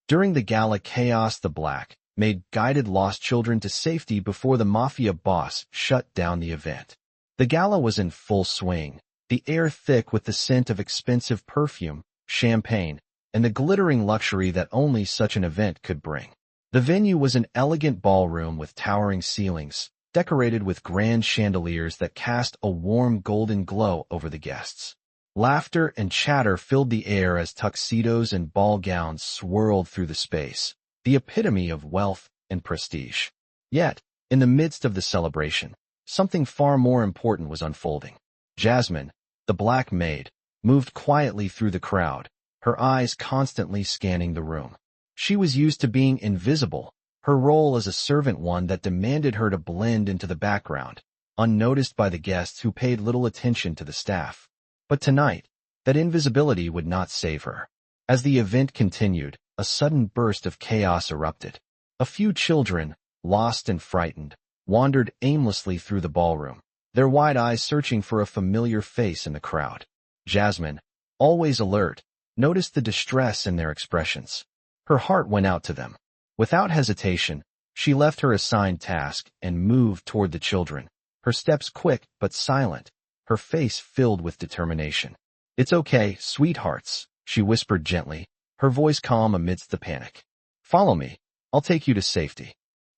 During the Gala chaos, the Black Maid guided lost children to safety before the Mafia boss shut down the event. The Gala was in full swing, the air thick with the scent of expensive perfume, champagne, and the glittering luxury that only such an event could bring. The venue was an elegant ballroom with towering ceilings, decorated with grand chandeliers that cast a warm golden glow over the guests. Laughter and chatter filled the air as tuxedos and ball gowns swirled through the space, the epitome of wealth and prestige. Yet, in the midst of the celebration, something far more important was unfolding. Jasmine, the Black Maid, moved quietly through the crowd, her eyes constantly scanning the room. She was used to being invisible, her role as a servant one that demanded her to blend into the background, unnoticed by the guests who paid little attention to the staff. But tonight, that invisibility would not save her. As the event continued, a sudden burst of chaos erupted. A few children, lost and frightened, wandered aimlessly through the ballroom, their wide eyes searching for a familiar face in the crowd. Jasmine, always alert, noticed the distress in their expressions. Her heart went out to them. Without hesitation, she left her assigned task and moved toward the children, her steps quick but silent, her face filled with determination. "It's okay, sweethearts," she whispered gently, her voice calm amidst the panic. "Follow me. I'll take you to safety."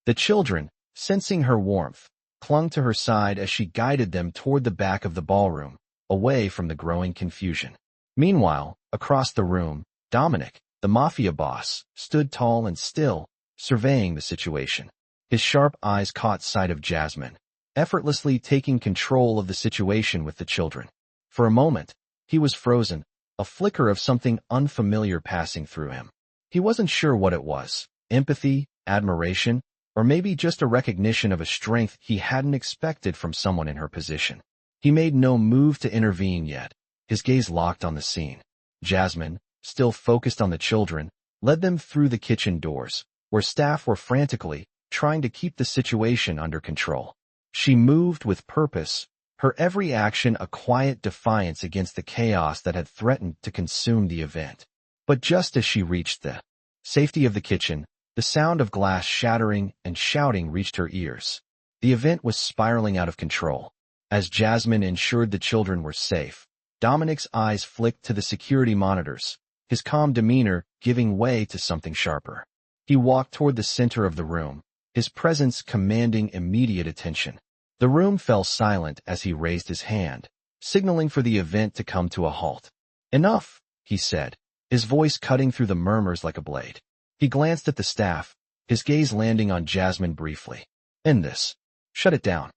The children, sensing her warmth, clung to her side as she guided them toward the back of the ballroom, away from the growing confusion. Meanwhile, across the room, Dominic, the Mafia boss, stood tall and still, surveying the situation. His sharp eyes caught sight of Jasmine, effortlessly taking control of the situation with the children. For a moment, he was frozen, a flicker of something unfamiliar passing through him. He wasn't sure what it was, empathy, admiration, or maybe just a recognition of a strength he hadn't expected from someone in her position. He made no move to intervene yet, his gaze locked on the scene. Jasmine, still focused on the children, led them through the kitchen doors, where staff were frantically trying to keep the situation under control. She moved with purpose, her every action a quiet defiance against the chaos that had threatened to consume the event. But just as she reached the safety of the kitchen, the sound of glass shattering and shouting reached her ears. The event was spiraling out of control. As Jasmine ensured the children were safe, Dominic's eyes flicked to the security monitors, his calm demeanor giving way to something sharper. He walked toward the center of the room, his presence commanding immediate attention. The room fell silent as he raised his hand, signaling for the event to come to a halt. "Enough," he said, his voice cutting through the murmurs like a blade. He glanced at the staff, his gaze landing on Jasmine briefly. "End this. Shut it down."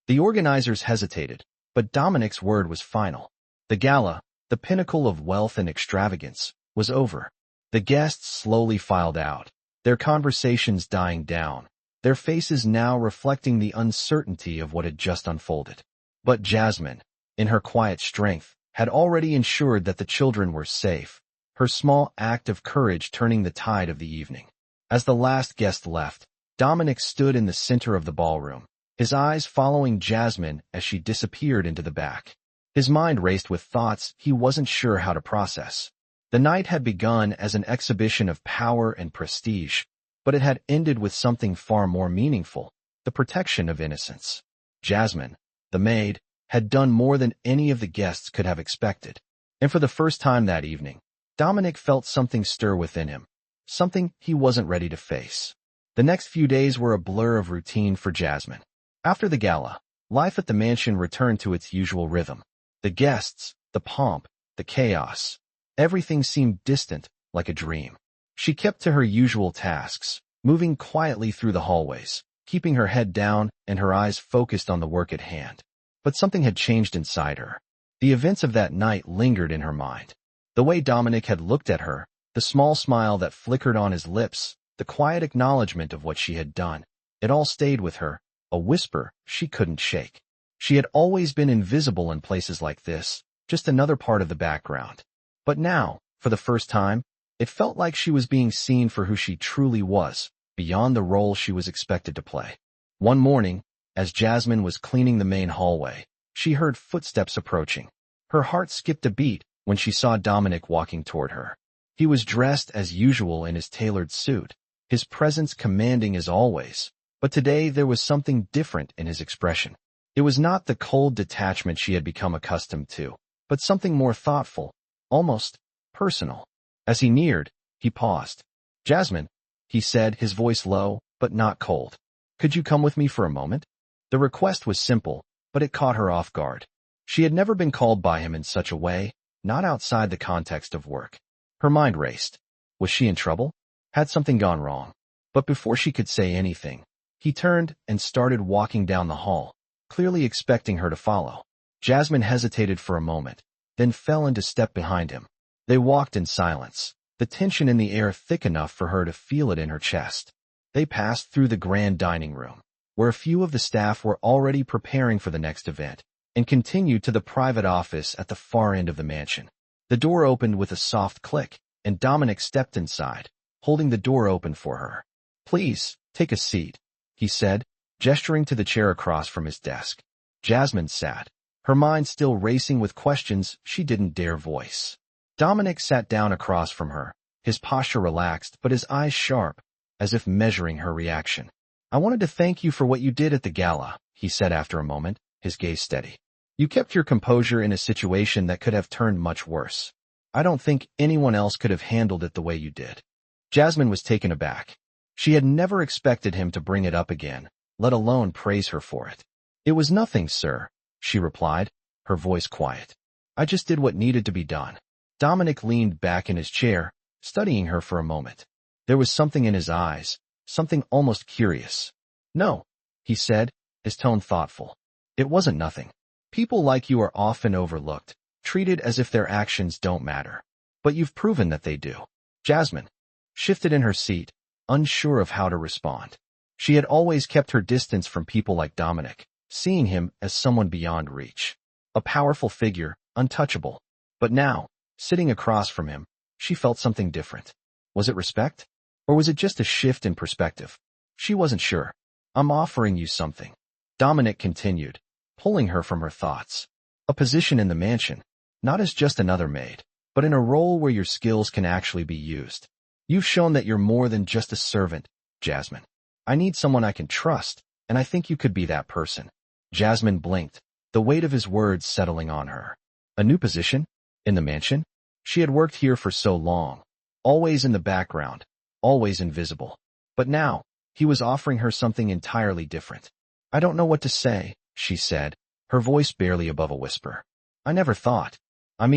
The organizers hesitated, but Dominic's word was final. The gala, the pinnacle of wealth and extravagance, was over. The guests slowly filed out, their conversations dying down, their faces now reflecting the uncertainty of what had just unfolded. But Jasmine, in her quiet strength, had already ensured that the children were safe, her small act of courage turning the tide of the evening. As the last guest left, Dominic stood in the center of the ballroom, his eyes following Jasmine as she disappeared into the back. His mind raced with thoughts he wasn't sure how to process. The night had begun as an exhibition of power and prestige, but it had ended with something far more meaningful, the protection of innocence. Jasmine, the maid, had done more than any of the guests could have expected, and for the first time that evening, Dominic felt something stir within him, something he wasn't ready to face. The next few days were a blur of routine for Jasmine. After the gala, life at the mansion returned to its usual rhythm. The guests, the pomp, the chaos. Everything seemed distant, like a dream. She kept to her usual tasks, moving quietly through the hallways, keeping her head down and her eyes focused on the work at hand. But something had changed inside her. The events of that night lingered in her mind. The way Dominic had looked at her, the small smile that flickered on his lips, the quiet acknowledgement of what she had done. It all stayed with her, a whisper she couldn't shake. She had always been invisible in places like this, just another part of the background. But now, for the first time, it felt like she was being seen for who she truly was, beyond the role she was expected to play. One morning, as Jasmine was cleaning the main hallway, she heard footsteps approaching. Her heart skipped a beat when she saw Dominic walking toward her. He was dressed as usual in his tailored suit, his presence commanding as always, but today there was something different in his expression. It was not the cold detachment she had become accustomed to, but something more thoughtful, almost personal. As he neared, he paused. "Jasmine," he said, his voice low, but not cold. "Could you come with me for a moment?" The request was simple, but it caught her off guard. She had never been called by him in such a way, not outside the context of work. Her mind raced. Was she in trouble? Had something gone wrong? But before she could say anything, he turned and started walking down the hall, clearly expecting her to follow. Jasmine hesitated for a moment, then fell into step behind him. They walked in silence, the tension in the air thick enough for her to feel it in her chest. They passed through the grand dining room, where a few of the staff were already preparing for the next event, and continued to the private office at the far end of the mansion. The door opened with a soft click, and Dominic stepped inside, holding the door open for her. "Please, take a seat," he said, gesturing to the chair across from his desk. Jasmine sat, her mind still racing with questions she didn't dare voice. Dominic sat down across from her, his posture relaxed but his eyes sharp, as if measuring her reaction. "I wanted to thank you for what you did at the gala," he said after a moment, his gaze steady. "You kept your composure in a situation that could have turned much worse. I don't think anyone else could have handled it the way you did." Jasmine was taken aback. She had never expected him to bring it up again, let alone praise her for it. "It was nothing, sir," she replied, her voice quiet. "I just did what needed to be done." Dominic leaned back in his chair, studying her for a moment. There was something in his eyes, something almost curious. "No," he said, his tone thoughtful. "It wasn't nothing. People like you are often overlooked, treated as if their actions don't matter. But you've proven that they do." Jasmine shifted in her seat, unsure of how to respond. She had always kept her distance from people like Dominic, seeing him as someone beyond reach. A powerful figure, untouchable. But now, sitting across from him, she felt something different. Was it respect? Or was it just a shift in perspective? She wasn't sure. "I'm offering you something," Dominic continued, pulling her from her thoughts. "A position in the mansion, not as just another maid, but in a role where your skills can actually be used. You've shown that you're more than just a servant, Jasmine. I need someone I can trust, and I think you could be that person." Jasmine blinked, the weight of his words settling on her. A new position? In the mansion? She had worked here for so long, always in the background, always invisible. But now, he was offering her something entirely different. "I don't know what to say," she said, her voice barely above a whisper. "I never thought. I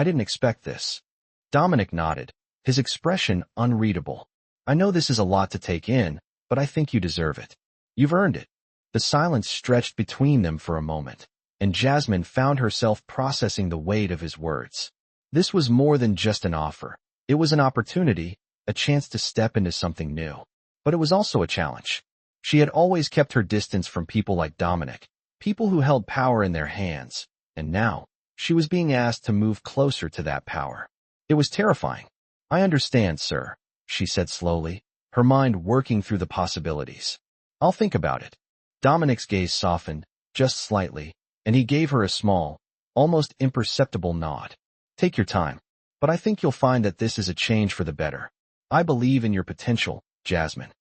didn't expect this." Dominic nodded, his expression unreadable. "I know this is a lot to take in, but I think you deserve it. You've earned it." The silence stretched between them for a moment, and Jasmine found herself processing the weight of his words. This was more than just an offer. It was an opportunity, a chance to step into something new. But it was also a challenge. She had always kept her distance from people like Dominic, people who held power in their hands, and now, she was being asked to move closer to that power. It was terrifying. "I understand, sir," she said slowly, her mind working through the possibilities. "I'll think about it." Dominic's gaze softened, just slightly, and he gave her a small, almost imperceptible nod. "Take your time, but I think you'll find that this is a change for the better. I believe in your potential, Jasmine."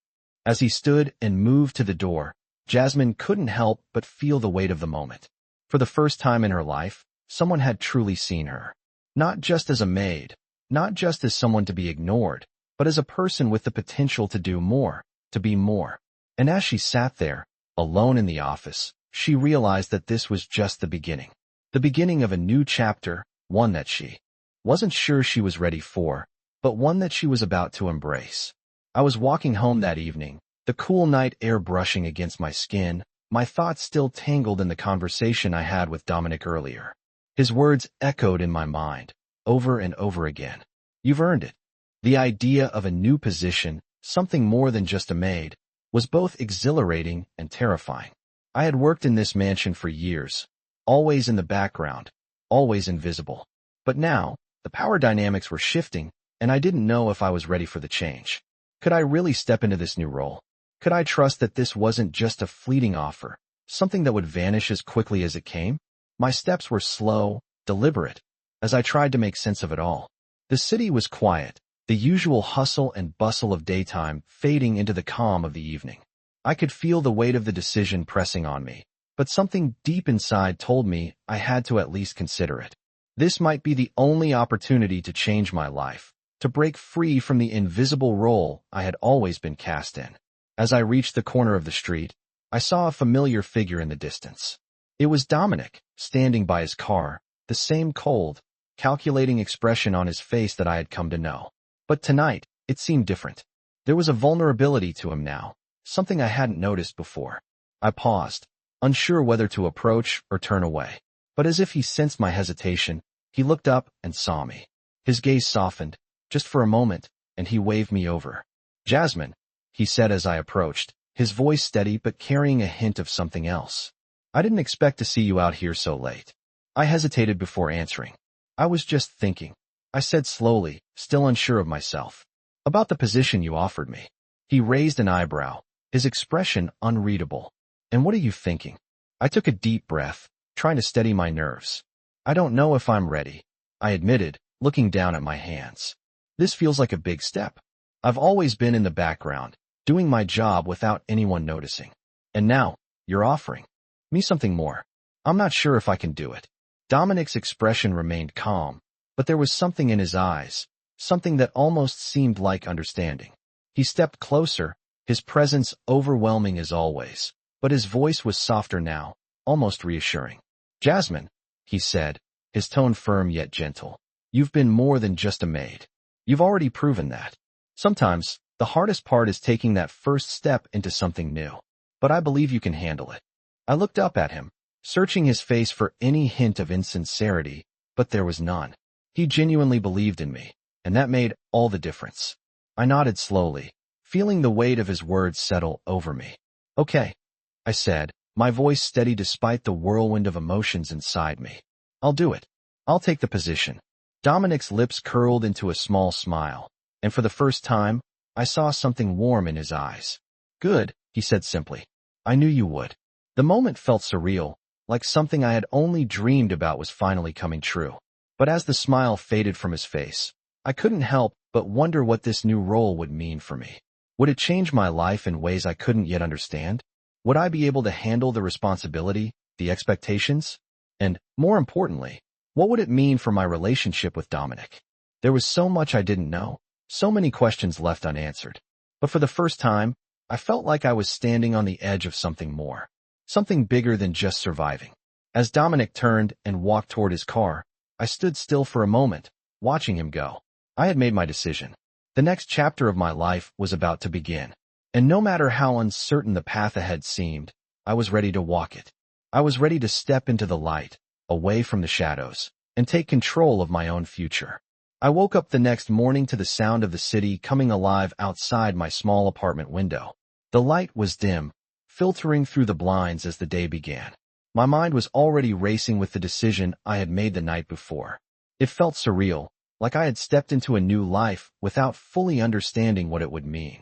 As he stood and moved to the door, Jasmine couldn't help but feel the weight of the moment. For the first time in her life, someone had truly seen her. Not just as a maid, not just as someone to be ignored, but as a person with the potential to do more, to be more. And as she sat there, alone in the office, she realized that this was just the beginning of a new chapter, one that she wasn't sure she was ready for, but one that she was about to embrace. I was walking home that evening, the cool night air brushing against my skin, my thoughts still tangled in the conversation I had with Dominic earlier. His words echoed in my mind, over and over again. "You've earned it." The idea of a new position, something more than just a maid, was both exhilarating and terrifying. I had worked in this mansion for years, always in the background, always invisible. But now, the power dynamics were shifting, and I didn't know if I was ready for the change. Could I really step into this new role? Could I trust that this wasn't just a fleeting offer, something that would vanish as quickly as it came? My steps were slow, deliberate, as I tried to make sense of it all. The city was quiet, the usual hustle and bustle of daytime fading into the calm of the evening. I could feel the weight of the decision pressing on me, but something deep inside told me I had to at least consider it. This might be the only opportunity to change my life, to break free from the invisible role I had always been cast in. As I reached the corner of the street, I saw a familiar figure in the distance. It was Dominic, standing by his car, the same cold, calculating expression on his face that I had come to know. But tonight, it seemed different. There was a vulnerability to him now, something I hadn't noticed before. I paused, unsure whether to approach or turn away. But as if he sensed my hesitation, he looked up and saw me. His gaze softened, just for a moment, and he waved me over. "Jasmine," he said as I approached, his voice steady but carrying a hint of something else. "I didn't expect to see you out here so late." I hesitated before answering. "I was just thinking," I said slowly, still unsure of myself. "About the position you offered me." He raised an eyebrow, his expression unreadable. "And what are you thinking?" I took a deep breath, trying to steady my nerves. "I don't know if I'm ready," I admitted, looking down at my hands. "This feels like a big step. I've always been in the background, doing my job without anyone noticing. And now, you're offering me something more. I'm not sure if I can do it." Dominic's expression remained calm, but there was something in his eyes, something that almost seemed like understanding. He stepped closer, his presence overwhelming as always, but his voice was softer now, almost reassuring. "Jasmine," he said, his tone firm yet gentle, "you've been more than just a maid. You've already proven that. Sometimes, the hardest part is taking that first step into something new. But I believe you can handle it." I looked up at him, searching his face for any hint of insincerity, but there was none. He genuinely believed in me, and that made all the difference. I nodded slowly, feeling the weight of his words settle over me. "Okay," I said, my voice steady despite the whirlwind of emotions inside me. "I'll do it. I'll take the position." Dominic's lips curled into a small smile, and for the first time, I saw something warm in his eyes. "Good," he said simply. "I knew you would." The moment felt surreal, like something I had only dreamed about was finally coming true. But as the smile faded from his face, I couldn't help but wonder what this new role would mean for me. Would it change my life in ways I couldn't yet understand? Would I be able to handle the responsibility, the expectations? And, more importantly, what would it mean for my relationship with Dominic? There was so much I didn't know, so many questions left unanswered. But for the first time, I felt like I was standing on the edge of something more, something bigger than just surviving. As Dominic turned and walked toward his car, I stood still for a moment, watching him go. I had made my decision. The next chapter of my life was about to begin. And no matter how uncertain the path ahead seemed, I was ready to walk it. I was ready to step into the light, away from the shadows, and take control of my own future. I woke up the next morning to the sound of the city coming alive outside my small apartment window. The light was dim, filtering through the blinds as the day began. My mind was already racing with the decision I had made the night before. It felt surreal, like I had stepped into a new life without fully understanding what it would mean.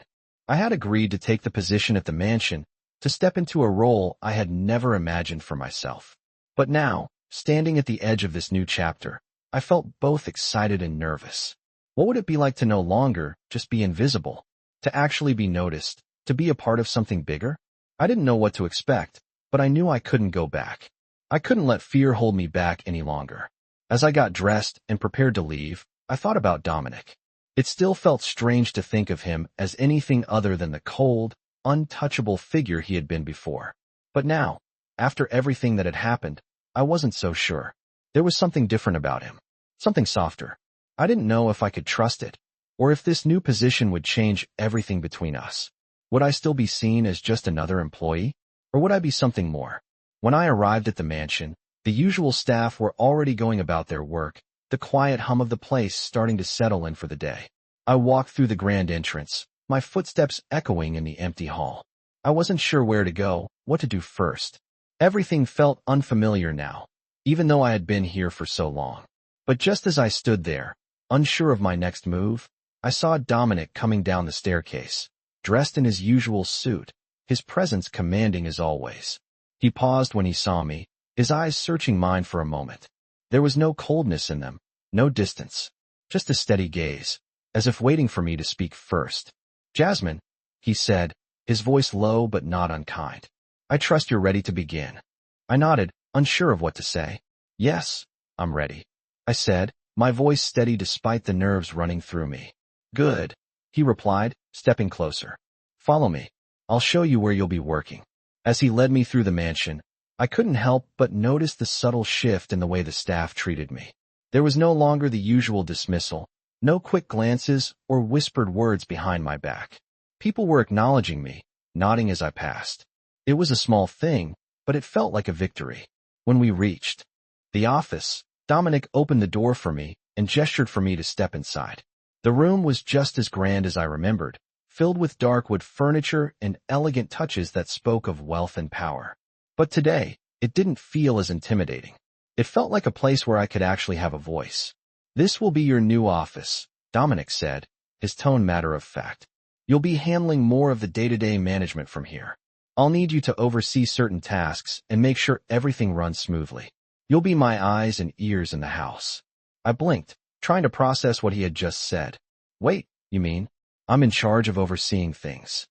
I had agreed to take the position at the mansion, to step into a role I had never imagined for myself. But now, standing at the edge of this new chapter, I felt both excited and nervous. What would it be like to no longer just be invisible, to actually be noticed, to be a part of something bigger? I didn't know what to expect, but I knew I couldn't go back. I couldn't let fear hold me back any longer. As I got dressed and prepared to leave, I thought about Dominic. It still felt strange to think of him as anything other than the cold, untouchable figure he had been before. But now, after everything that had happened, I wasn't so sure. There was something different about him, something softer. I didn't know if I could trust it, or if this new position would change everything between us. Would I still be seen as just another employee, or would I be something more? When I arrived at the mansion, the usual staff were already going about their work, the quiet hum of the place starting to settle in for the day. I walked through the grand entrance, my footsteps echoing in the empty hall. I wasn't sure where to go, what to do first. Everything felt unfamiliar now, even though I had been here for so long. But just as I stood there, unsure of my next move, I saw Dominic coming down the staircase, dressed in his usual suit, his presence commanding as always. He paused when he saw me, his eyes searching mine for a moment. There was no coldness in them, no distance, just a steady gaze. as if waiting for me to speak first. "Jasmine," he said, his voice low but not unkind. "I trust you're ready to begin." I nodded, unsure of what to say. "Yes, I'm ready," I said, my voice steady despite the nerves running through me. "Good," he replied, stepping closer. "Follow me. I'll show you where you'll be working." As he led me through the mansion, I couldn't help but notice the subtle shift in the way the staff treated me. There was no longer the usual dismissal, no quick glances or whispered words behind my back. People were acknowledging me, nodding as I passed. It was a small thing, but it felt like a victory. When we reached the office, Dominic opened the door for me and gestured for me to step inside. The room was just as grand as I remembered, filled with dark wood furniture and elegant touches that spoke of wealth and power. But today, it didn't feel as intimidating. It felt like a place where I could actually have a voice. "This will be your new office," Dominic said, his tone matter of fact. "You'll be handling more of the day-to-day management from here. I'll need you to oversee certain tasks and make sure everything runs smoothly. You'll be my eyes and ears in the house." I blinked, trying to process what he had just said. "Wait, you mean I'm in charge of overseeing things?"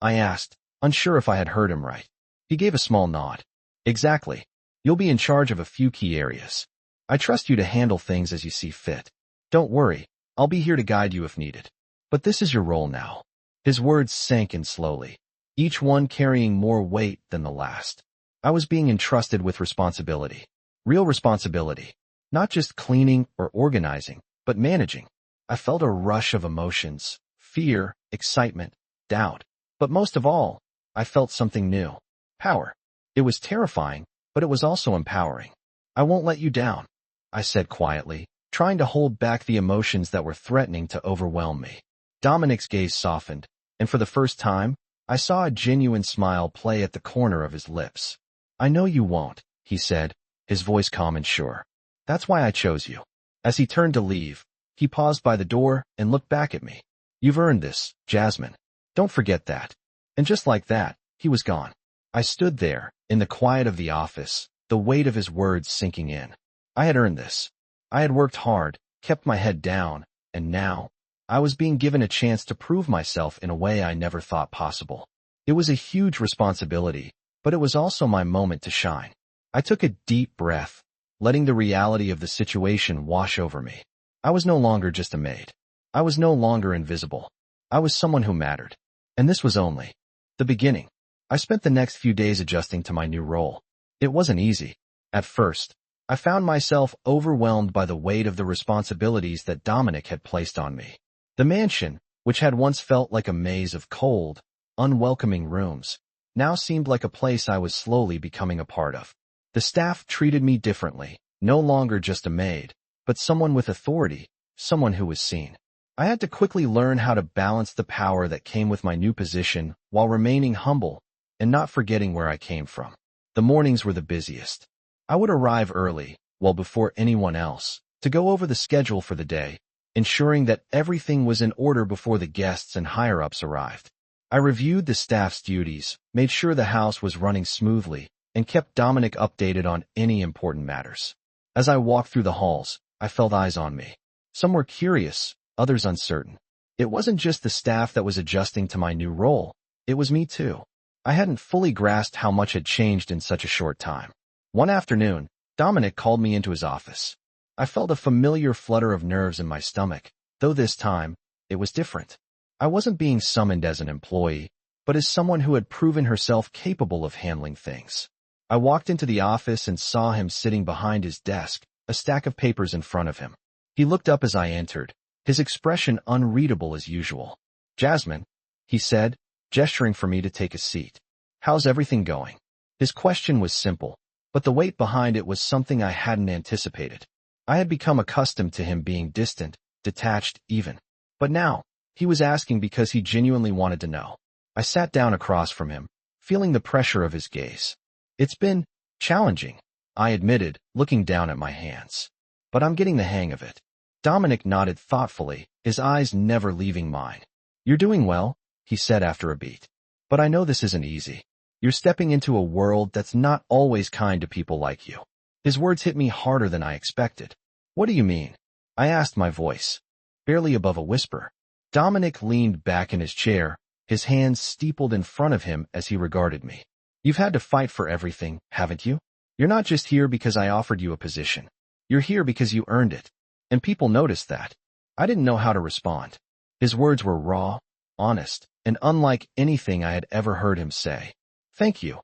I asked, unsure if I had heard him right. He gave a small nod. "Exactly. You'll be in charge of a few key areas. I trust you to handle things as you see fit. Don't worry, I'll be here to guide you if needed. But this is your role now." His words sank in slowly, each one carrying more weight than the last. I was being entrusted with responsibility. Real responsibility. Not just cleaning or organizing, but managing. I felt a rush of emotions, fear, excitement, doubt. But most of all, I felt something new. Power. It was terrifying, but it was also empowering. "I won't let you down," I said quietly, trying to hold back the emotions that were threatening to overwhelm me. Dominic's gaze softened, and for the first time, I saw a genuine smile play at the corner of his lips. "I know you won't," he said, his voice calm and sure. "That's why I chose you." As he turned to leave, he paused by the door and looked back at me. "You've earned this, Jasmine. Don't forget that." And just like that, he was gone. I stood there, in the quiet of the office, the weight of his words sinking in. I had earned this. I had worked hard, kept my head down, and now, I was being given a chance to prove myself in a way I never thought possible. It was a huge responsibility, but it was also my moment to shine. I took a deep breath, letting the reality of the situation wash over me. I was no longer just a maid. I was no longer invisible. I was someone who mattered. And this was only the beginning. I spent the next few days adjusting to my new role. It wasn't easy. At first, I found myself overwhelmed by the weight of the responsibilities that Dominic had placed on me. The mansion, which had once felt like a maze of cold, unwelcoming rooms, now seemed like a place I was slowly becoming a part of. The staff treated me differently, no longer just a maid, but someone with authority, someone who was seen. I had to quickly learn how to balance the power that came with my new position while remaining humble and not forgetting where I came from. The mornings were the busiest. I would arrive early, well before anyone else, to go over the schedule for the day, ensuring that everything was in order before the guests and higher-ups arrived. I reviewed the staff's duties, made sure the house was running smoothly, and kept Dominic updated on any important matters. As I walked through the halls, I felt eyes on me. Some were curious, others uncertain. It wasn't just the staff that was adjusting to my new role, it was me too. I hadn't fully grasped how much had changed in such a short time. One afternoon, Dominic called me into his office. I felt a familiar flutter of nerves in my stomach, though this time, it was different. I wasn't being summoned as an employee, but as someone who had proven herself capable of handling things. I walked into the office and saw him sitting behind his desk, a stack of papers in front of him. He looked up as I entered, his expression unreadable as usual. "Jasmine," he said, gesturing for me to take a seat. "How's everything going?" His question was simple, but the weight behind it was something I hadn't anticipated. I had become accustomed to him being distant, detached even. But now, he was asking because he genuinely wanted to know. I sat down across from him, feeling the pressure of his gaze. "It's been challenging," I admitted, looking down at my hands. "But I'm getting the hang of it." Dominic nodded thoughtfully, his eyes never leaving mine. "You're doing well," he said after a beat. "But I know this isn't easy. You're stepping into a world that's not always kind to people like you." His words hit me harder than I expected. "What do you mean?" I asked, my voice barely above a whisper. Dominic leaned back in his chair, his hands steepled in front of him as he regarded me. You've had to fight for everything, haven't you? You're not just here because I offered you a position. You're here because you earned it. And people noticed that. I didn't know how to respond. His words were raw, honest, and unlike anything I had ever heard him say. Thank you,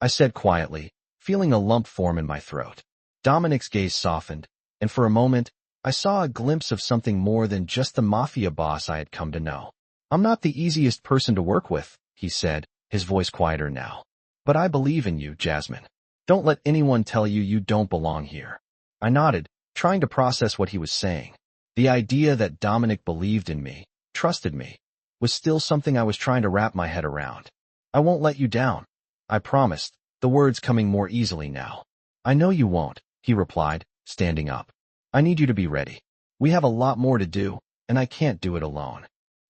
I said quietly, feeling a lump form in my throat. Dominic's gaze softened, and for a moment, I saw a glimpse of something more than just the Mafia boss I had come to know. I'm not the easiest person to work with, he said, his voice quieter now. But I believe in you, Jasmine. Don't let anyone tell you you don't belong here. I nodded, trying to process what he was saying. The idea that Dominic believed in me, trusted me, was still something I was trying to wrap my head around. I won't let you down, I promised, the words coming more easily now. I know you won't, he replied, standing up. I need you to be ready. We have a lot more to do, and I can't do it alone.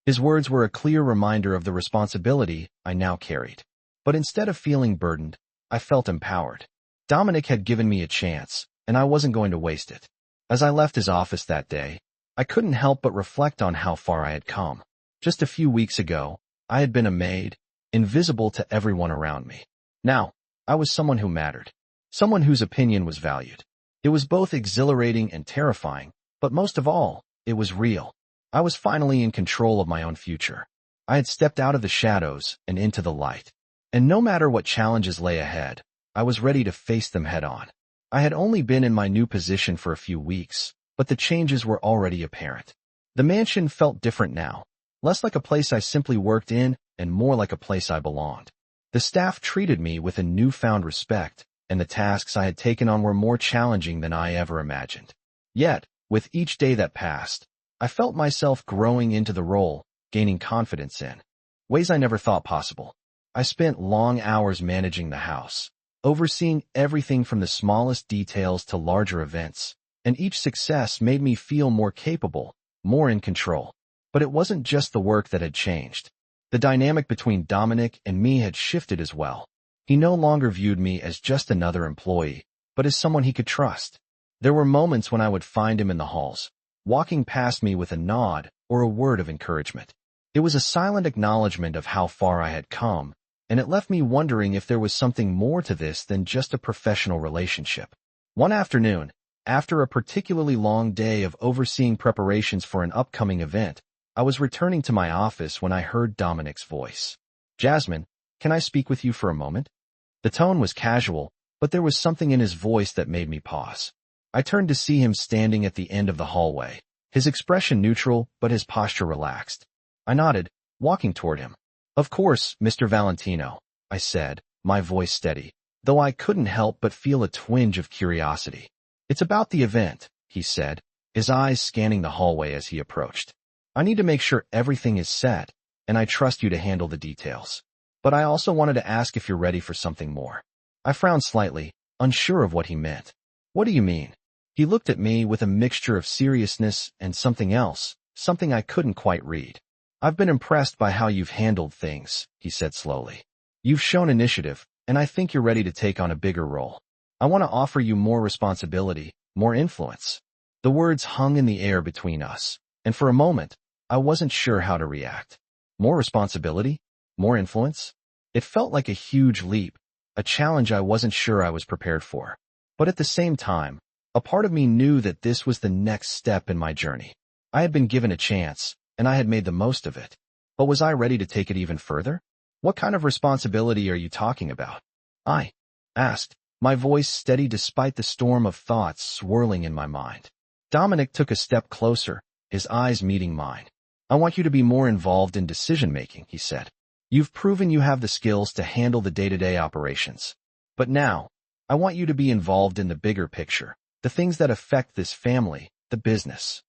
His words were a clear reminder of the responsibility I now carried. But instead of feeling burdened, I felt empowered. Dominic had given me a chance, and I wasn't going to waste it. As I left his office that day, I couldn't help but reflect on how far I had come. Just a few weeks ago, I had been a maid, invisible to everyone around me. Now, I was someone who mattered, someone whose opinion was valued. It was both exhilarating and terrifying, but most of all, it was real. I was finally in control of my own future. I had stepped out of the shadows and into the light. And no matter what challenges lay ahead, I was ready to face them head on. I had only been in my new position for a few weeks, but the changes were already apparent. The mansion felt different now, less like a place I simply worked in and more like a place I belonged. The staff treated me with a newfound respect, and the tasks I had taken on were more challenging than I ever imagined. Yet, with each day that passed, I felt myself growing into the role, gaining confidence in ways I never thought possible. I spent long hours managing the house, overseeing everything from the smallest details to larger events, and each success made me feel more capable, more in control. But it wasn't just the work that had changed. The dynamic between Dominic and me had shifted as well. He no longer viewed me as just another employee, but as someone he could trust. There were moments when I would find him in the halls, walking past me with a nod or a word of encouragement. It was a silent acknowledgement of how far I had come, and it left me wondering if there was something more to this than just a professional relationship. One afternoon, after a particularly long day of overseeing preparations for an upcoming event, I was returning to my office when I heard Dominic's voice. Jasmine, can I speak with you for a moment? The tone was casual, but there was something in his voice that made me pause. I turned to see him standing at the end of the hallway, his expression neutral but his posture relaxed. I nodded, walking toward him. Of course, Mr. Valentino, I said, my voice steady, though I couldn't help but feel a twinge of curiosity. It's about the event, he said, his eyes scanning the hallway as he approached. I need to make sure everything is set, and I trust you to handle the details. But I also wanted to ask if you're ready for something more. I frowned slightly, unsure of what he meant. What do you mean? He looked at me with a mixture of seriousness and something else, something I couldn't quite read. I've been impressed by how you've handled things, he said slowly. You've shown initiative, and I think you're ready to take on a bigger role. I want to offer you more responsibility, more influence. The words hung in the air between us, and for a moment, I wasn't sure how to react. More responsibility? More influence? It felt like a huge leap, a challenge I wasn't sure I was prepared for. But at the same time, a part of me knew that this was the next step in my journey. I had been given a chance, and I had made the most of it. But was I ready to take it even further? What kind of responsibility are you talking about? I asked, my voice steady despite the storm of thoughts swirling in my mind. Dominic took a step closer, his eyes meeting mine. I want you to be more involved in decision-making, he said. You've proven you have the skills to handle the day-to-day operations. But now, I want you to be involved in the bigger picture, the things that affect this family, the business.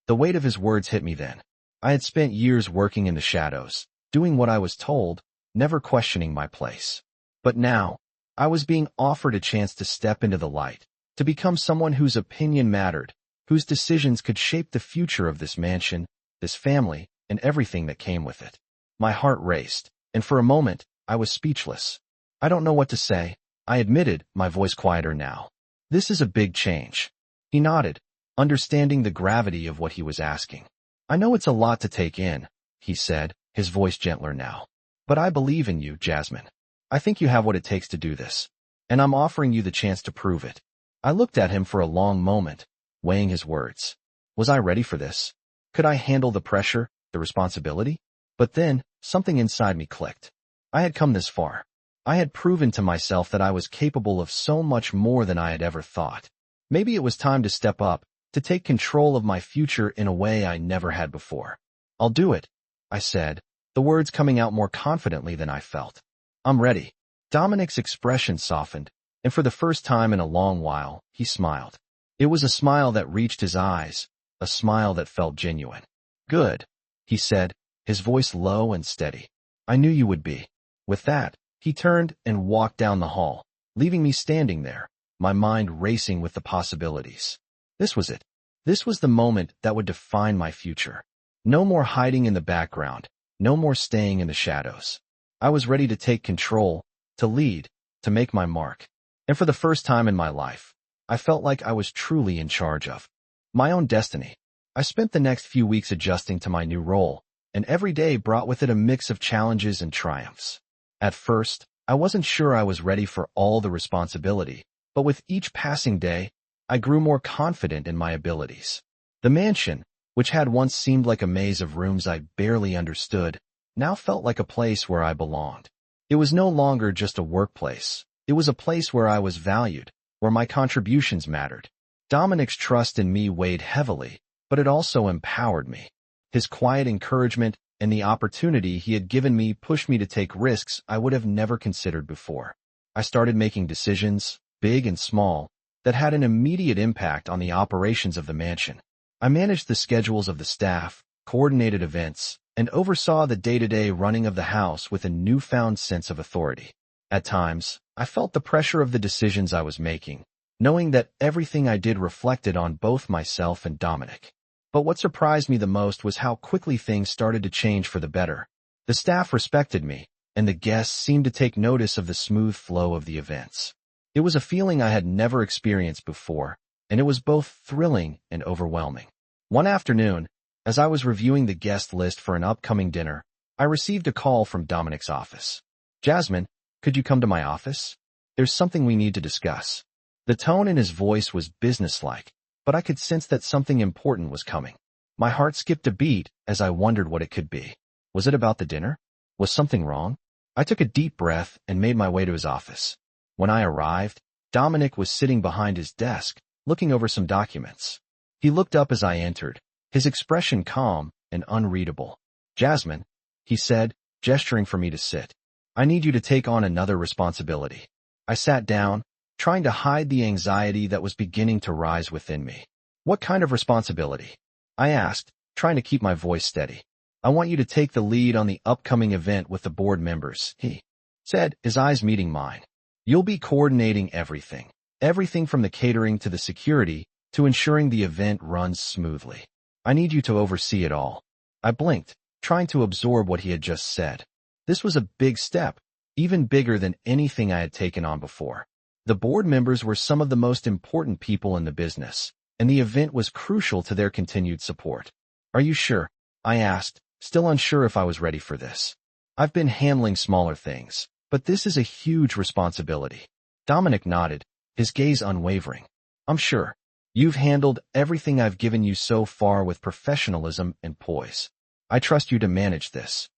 The weight of his words hit me then. I had spent years working in the shadows, doing what I was told, never questioning my place. But now, I was being offered a chance to step into the light, to become someone whose opinion mattered, whose decisions could shape the future of this mansion, this family, and everything that came with it. My heart raced, and for a moment, I was speechless. I don't know what to say, I admitted, my voice quieter now. This is a big change. He nodded, understanding the gravity of what he was asking. I know it's a lot to take in, he said, his voice gentler now. But I believe in you, Jasmine. I think you have what it takes to do this. And I'm offering you the chance to prove it. I looked at him for a long moment, weighing his words. Was I ready for this? Could I handle the pressure, the responsibility? But then, something inside me clicked. I had come this far. I had proven to myself that I was capable of so much more than I had ever thought. Maybe it was time to step up, to take control of my future in a way I never had before. I'll do it, I said, the words coming out more confidently than I felt. I'm ready. Dominic's expression softened, and for the first time in a long while, he smiled. It was a smile that reached his eyes, a smile that felt genuine. Good, he said, his voice low and steady. I knew you would be. With that, he turned and walked down the hall, leaving me standing there, my mind racing with the possibilities. This was it. This was the moment that would define my future. No more hiding in the background, no more staying in the shadows. I was ready to take control, to lead, to make my mark. And for the first time in my life, I felt like I was truly in charge of my own destiny. I spent the next few weeks adjusting to my new role, and every day brought with it a mix of challenges and triumphs. At first, I wasn't sure I was ready for all the responsibility, but with each passing day, I grew more confident in my abilities. The mansion, which had once seemed like a maze of rooms I barely understood, now felt like a place where I belonged. It was no longer just a workplace. It was a place where I was valued, where my contributions mattered. Dominic's trust in me weighed heavily, but it also empowered me. His quiet encouragement and the opportunity he had given me pushed me to take risks I would have never considered before. I started making decisions, big and small, that had an immediate impact on the operations of the mansion. I managed the schedules of the staff, coordinated events, and oversaw the day-to-day running of the house with a newfound sense of authority. At times, I felt the pressure of the decisions I was making, knowing that everything I did reflected on both myself and Dominic. But what surprised me the most was how quickly things started to change for the better. The staff respected me, and the guests seemed to take notice of the smooth flow of the events. It was a feeling I had never experienced before, and it was both thrilling and overwhelming. One afternoon, as I was reviewing the guest list for an upcoming dinner, I received a call from Dominic's office. Jasmine, could you come to my office? There's something we need to discuss. The tone in his voice was businesslike, but I could sense that something important was coming. My heart skipped a beat as I wondered what it could be. Was it about the dinner? Was something wrong? I took a deep breath and made my way to his office. When I arrived, Dominic was sitting behind his desk, looking over some documents. He looked up as I entered, his expression calm and unreadable. Jasmine, he said, gesturing for me to sit. I need you to take on another responsibility. I sat down, trying to hide the anxiety that was beginning to rise within me. What kind of responsibility? I asked, trying to keep my voice steady. I want you to take the lead on the upcoming event with the board members, he said, his eyes meeting mine. You'll be coordinating everything from the catering to the security to ensuring the event runs smoothly. I need you to oversee it all. I blinked, trying to absorb what he had just said. This was a big step, even bigger than anything I had taken on before. The board members were some of the most important people in the business, and the event was crucial to their continued support. Are you sure? I asked, still unsure if I was ready for this. I've been handling smaller things, but this is a huge responsibility. Dominic nodded, his gaze unwavering. I'm sure. You've handled everything I've given you so far with professionalism and poise. I trust you to manage this.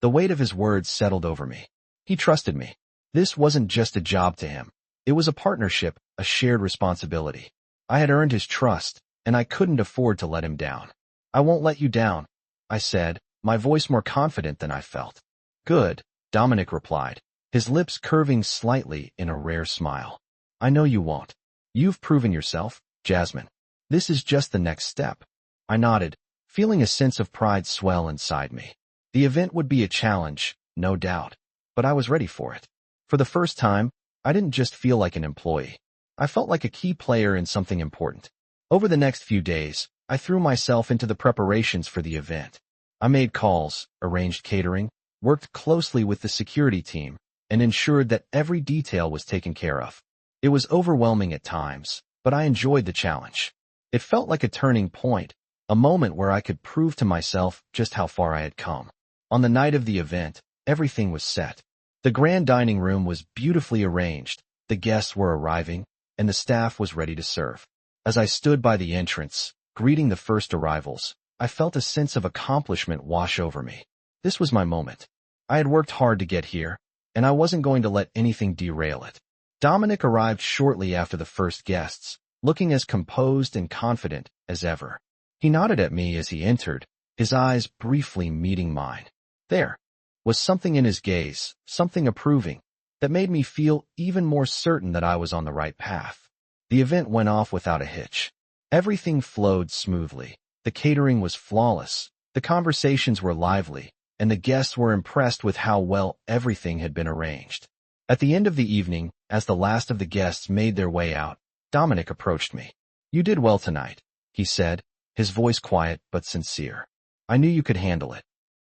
The weight of his words settled over me. He trusted me. This wasn't just a job to him. It was a partnership, a shared responsibility. I had earned his trust, and I couldn't afford to let him down. I won't let you down, I said, my voice more confident than I felt. Good, Dominic replied, his lips curving slightly in a rare smile. I know you won't. You've proven yourself, Jasmine. This is just the next step. I nodded, feeling a sense of pride swell inside me. The event would be a challenge, no doubt, but I was ready for it. For the first time, I didn't just feel like an employee. I felt like a key player in something important. Over the next few days, I threw myself into the preparations for the event. I made calls, arranged catering, worked closely with the security team, and ensured that every detail was taken care of. It was overwhelming at times, but I enjoyed the challenge. It felt like a turning point, a moment where I could prove to myself just how far I had come. On the night of the event, everything was set. The grand dining room was beautifully arranged, the guests were arriving, and the staff was ready to serve. As I stood by the entrance, greeting the first arrivals, I felt a sense of accomplishment wash over me. This was my moment. I had worked hard to get here, and I wasn't going to let anything derail it. Dominic arrived shortly after the first guests, looking as composed and confident as ever. He nodded at me as he entered, his eyes briefly meeting mine. There was something in his gaze, something approving, that made me feel even more certain that I was on the right path. The event went off without a hitch. Everything flowed smoothly. The catering was flawless, the conversations were lively, and the guests were impressed with how well everything had been arranged. At the end of the evening, as the last of the guests made their way out, Dominic approached me. "You did well tonight," he said, his voice quiet but sincere. "I knew you could handle it."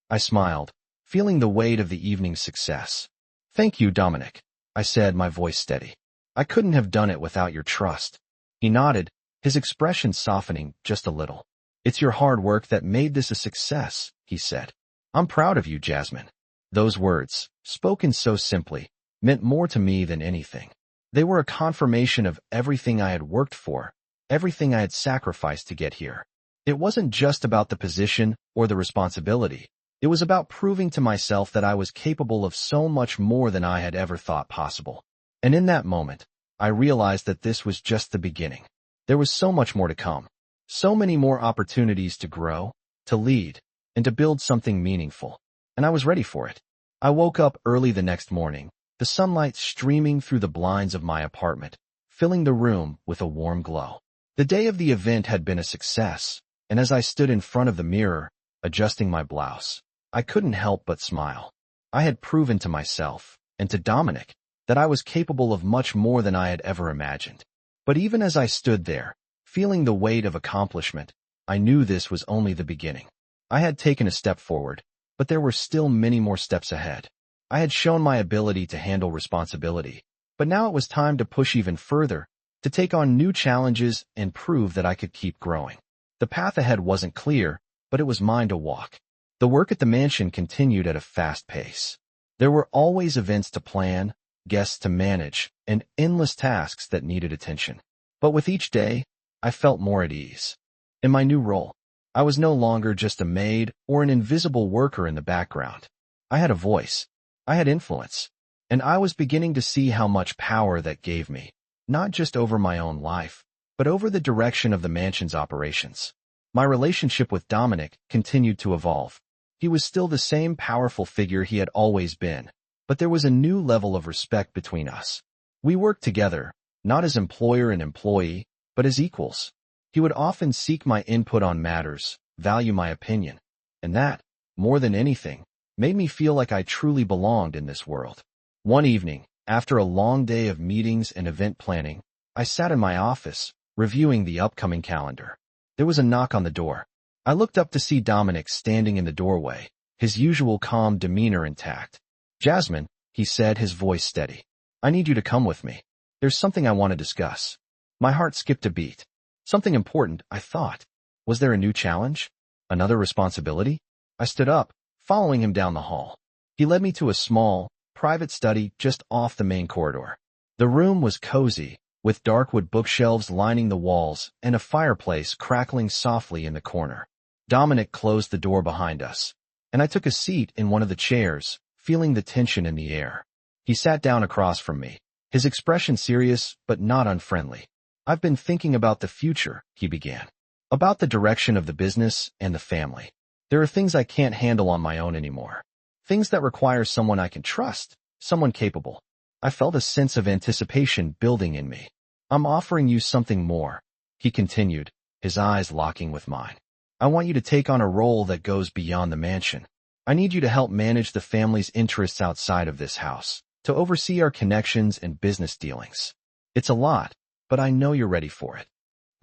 I smiled, feeling the weight of the evening's success. "Thank you, Dominic," I said, my voice steady. "I couldn't have done it without your trust." He nodded, his expression softening just a little. "It's your hard work that made this a success," he said. "I'm proud of you, Jasmine." Those words, spoken so simply, meant more to me than anything. They were a confirmation of everything I had worked for, everything I had sacrificed to get here. It wasn't just about the position or the responsibility. It was about proving to myself that I was capable of so much more than I had ever thought possible. And in that moment, I realized that this was just the beginning. There was so much more to come. So many more opportunities to grow, to lead, and to build something meaningful. And I was ready for it. I woke up early the next morning, the sunlight streaming through the blinds of my apartment, filling the room with a warm glow. The day of the event had been a success, and as I stood in front of the mirror, adjusting my blouse, I couldn't help but smile. I had proven to myself, and to Dominic, that I was capable of much more than I had ever imagined. But even as I stood there, feeling the weight of accomplishment, I knew this was only the beginning. I had taken a step forward, but there were still many more steps ahead. I had shown my ability to handle responsibility, but now it was time to push even further, to take on new challenges and prove that I could keep growing. The path ahead wasn't clear, but it was mine to walk. The work at the mansion continued at a fast pace. There were always events to plan, guests to manage, and endless tasks that needed attention. But with each day, I felt more at ease. In my new role, I was no longer just a maid or an invisible worker in the background. I had a voice, I had influence, and I was beginning to see how much power that gave me, not just over my own life, but over the direction of the mansion's operations. My relationship with Dominic continued to evolve. He was still the same powerful figure he had always been, but there was a new level of respect between us. We worked together, not as employer and employee, but as equals. He would often seek my input on matters, value my opinion, and that, more than anything, made me feel like I truly belonged in this world. One evening, after a long day of meetings and event planning, I sat in my office, reviewing the upcoming calendar. There was a knock on the door. I looked up to see Dominic standing in the doorway, his usual calm demeanor intact. "Jasmine," he said, his voice steady. "I need you to come with me. There's something I want to discuss." My heart skipped a beat. Something important, I thought. Was there a new challenge? Another responsibility? I stood up, following him down the hall. He led me to a small, private study just off the main corridor. The room was cozy, with dark wood bookshelves lining the walls and a fireplace crackling softly in the corner. Dominic closed the door behind us, and I took a seat in one of the chairs, feeling the tension in the air. He sat down across from me, his expression serious but not unfriendly. "I've been thinking about the future," he began. "About the direction of the business and the family. There are things I can't handle on my own anymore. Things that require someone I can trust, someone capable." I felt a sense of anticipation building in me. "I'm offering you something more," he continued, his eyes locking with mine. "I want you to take on a role that goes beyond the mansion. I need you to help manage the family's interests outside of this house, to oversee our connections and business dealings. It's a lot, but I know you're ready for it."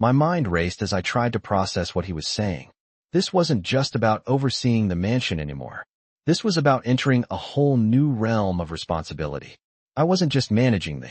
My mind raced as I tried to process what he was saying. This wasn't just about overseeing the mansion anymore. This was about entering a whole new realm of responsibility. I wasn't just managing the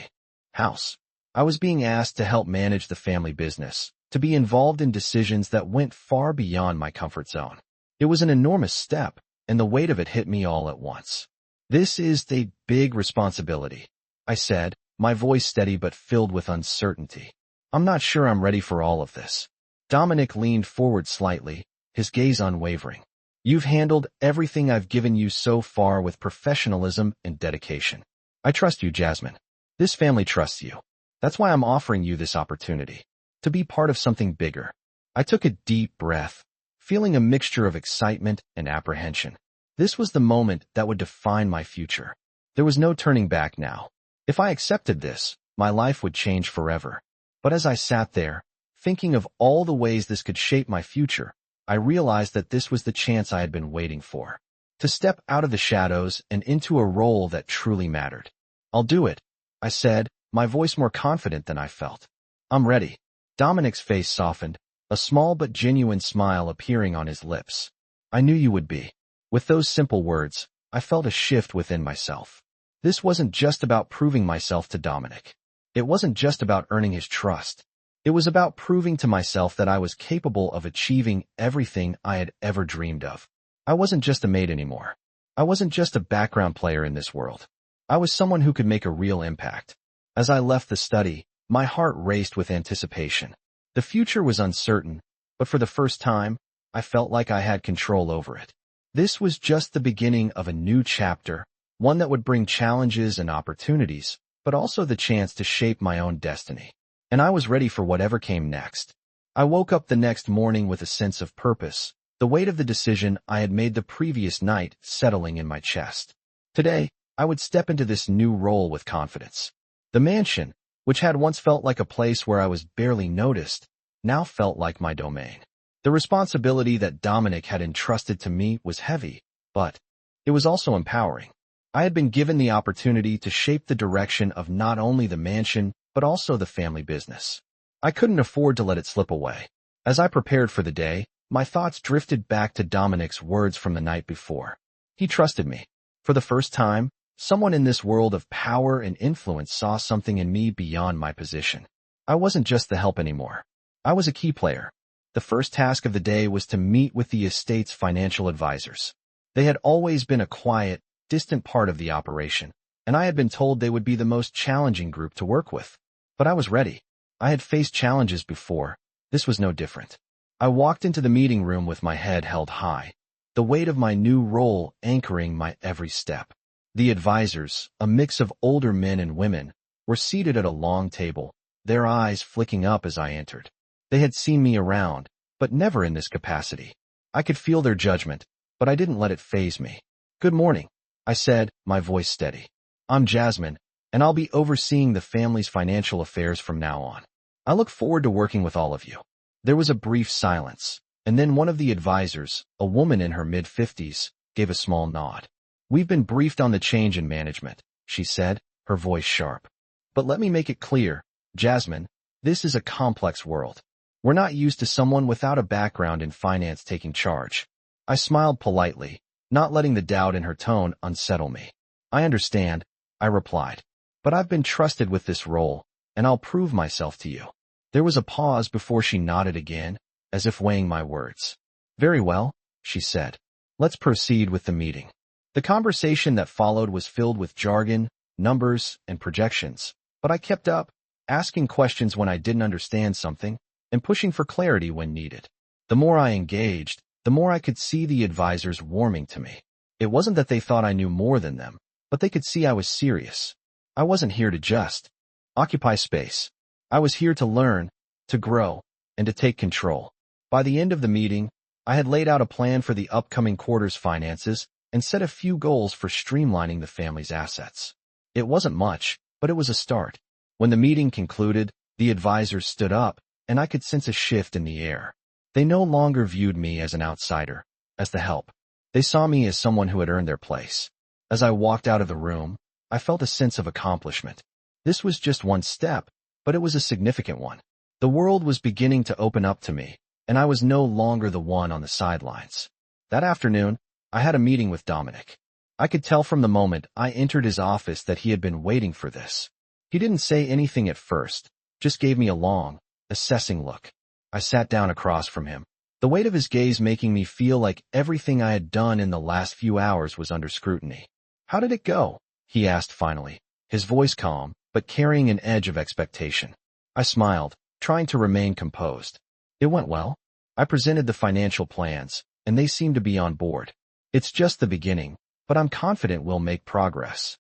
house. I was being asked to help manage the family business, to be involved in decisions that went far beyond my comfort zone. It was an enormous step, and the weight of it hit me all at once. This is a big responsibility, I said, my voice steady but filled with uncertainty. I'm not sure I'm ready for all of this. Dominic leaned forward slightly, his gaze unwavering. You've handled everything I've given you so far with professionalism and dedication. I trust you, Jasmine. This family trusts you. That's why I'm offering you this opportunity, to be part of something bigger. I took a deep breath, feeling a mixture of excitement and apprehension. This was the moment that would define my future. There was no turning back now. If I accepted this, my life would change forever. But as I sat there, thinking of all the ways this could shape my future, I realized that this was the chance I had been waiting for. To step out of the shadows and into a role that truly mattered. I'll do it, I said, my voice more confident than I felt. I'm ready. Dominic's face softened, a small but genuine smile appearing on his lips. I knew you would be. With those simple words, I felt a shift within myself. This wasn't just about proving myself to Dominic. It wasn't just about earning his trust. It was about proving to myself that I was capable of achieving everything I had ever dreamed of. I wasn't just a maid anymore. I wasn't just a background player in this world. I was someone who could make a real impact. As I left the study, my heart raced with anticipation. The future was uncertain, but for the first time, I felt like I had control over it. This was just the beginning of a new chapter, one that would bring challenges and opportunities, but also the chance to shape my own destiny. And I was ready for whatever came next. I woke up the next morning with a sense of purpose, the weight of the decision I had made the previous night settling in my chest. Today, I would step into this new role with confidence. The mansion, which had once felt like a place where I was barely noticed, now felt like my domain. The responsibility that Dominic had entrusted to me was heavy, but it was also empowering. I had been given the opportunity to shape the direction of not only the mansion, but also the family business. I couldn't afford to let it slip away. As I prepared for the day, my thoughts drifted back to Dominic's words from the night before. He trusted me. For the first time, someone in this world of power and influence saw something in me beyond my position. I wasn't just the help anymore. I was a key player. The first task of the day was to meet with the estate's financial advisors. They had always been a quiet, distant part of the operation, and I had been told they would be the most challenging group to work with. But I was ready. I had faced challenges before. This was no different. I walked into the meeting room with my head held high, the weight of my new role anchoring my every step. The advisors, a mix of older men and women, were seated at a long table, their eyes flicking up as I entered. They had seen me around, but never in this capacity. I could feel their judgment, but I didn't let it faze me. Good morning, I said, my voice steady. I'm Jasmine, and I'll be overseeing the family's financial affairs from now on. I look forward to working with all of you. There was a brief silence, and then one of the advisors, a woman in her mid-50s, gave a small nod. We've been briefed on the change in management, she said, her voice sharp. But let me make it clear, Jasmine, this is a complex world. We're not used to someone without a background in finance taking charge. I smiled politely, not letting the doubt in her tone unsettle me. I understand, I replied. But I've been trusted with this role, and I'll prove myself to you. There was a pause before she nodded again, as if weighing my words. Very well, she said. Let's proceed with the meeting. The conversation that followed was filled with jargon, numbers, and projections, but I kept up, asking questions when I didn't understand something, and pushing for clarity when needed. The more I engaged, the more I could see the advisors warming to me. It wasn't that they thought I knew more than them, but they could see I was serious. I wasn't here to just occupy space. I was here to learn, to grow, and to take control. By the end of the meeting, I had laid out a plan for the upcoming quarter's finances and set a few goals for streamlining the family's assets. It wasn't much, but it was a start. When the meeting concluded, the advisors stood up, and I could sense a shift in the air. They no longer viewed me as an outsider, as the help. They saw me as someone who had earned their place. As I walked out of the room, I felt a sense of accomplishment. This was just one step, but it was a significant one. The world was beginning to open up to me, and I was no longer the one on the sidelines. That afternoon, I had a meeting with Dominic. I could tell from the moment I entered his office that he had been waiting for this. He didn't say anything at first, just gave me a long, assessing look. I sat down across from him, the weight of his gaze making me feel like everything I had done in the last few hours was under scrutiny. "How did it go?" he asked finally, his voice calm, but carrying an edge of expectation. I smiled, trying to remain composed. "It went well. I presented the financial plans, and they seem to be on board. It's just the beginning, but I'm confident we'll make progress."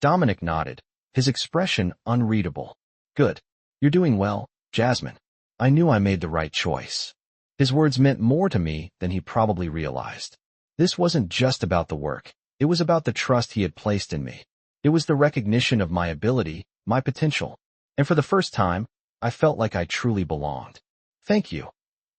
Dominic nodded, his expression unreadable. "Good. You're doing well, Jasmine. I knew I made the right choice." His words meant more to me than he probably realized. This wasn't just about the work. It was about the trust he had placed in me. It was the recognition of my ability, my potential. And for the first time, I felt like I truly belonged. "Thank you,"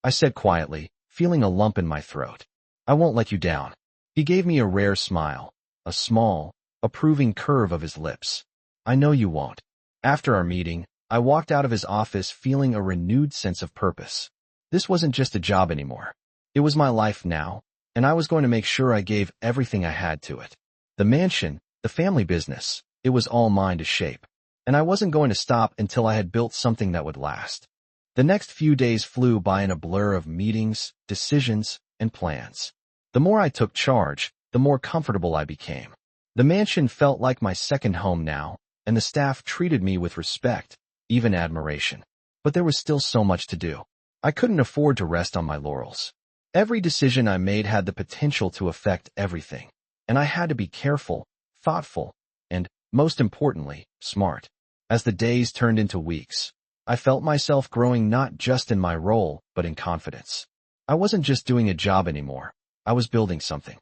I said quietly, feeling a lump in my throat. "I won't let you down." He gave me a rare smile, a small, approving curve of his lips. "I know you won't." After our meeting, I walked out of his office feeling a renewed sense of purpose. This wasn't just a job anymore. It was my life now, and I was going to make sure I gave everything I had to it. The mansion, the family business, it was all mine to shape. And I wasn't going to stop until I had built something that would last. The next few days flew by in a blur of meetings, decisions, and plans. The more I took charge, the more comfortable I became. The mansion felt like my second home now, and the staff treated me with respect, even admiration. But there was still so much to do. I couldn't afford to rest on my laurels. Every decision I made had the potential to affect everything, and I had to be careful, thoughtful, and, most importantly, smart. As the days turned into weeks, I felt myself growing not just in my role, but in confidence. I wasn't just doing a job anymore. I was building something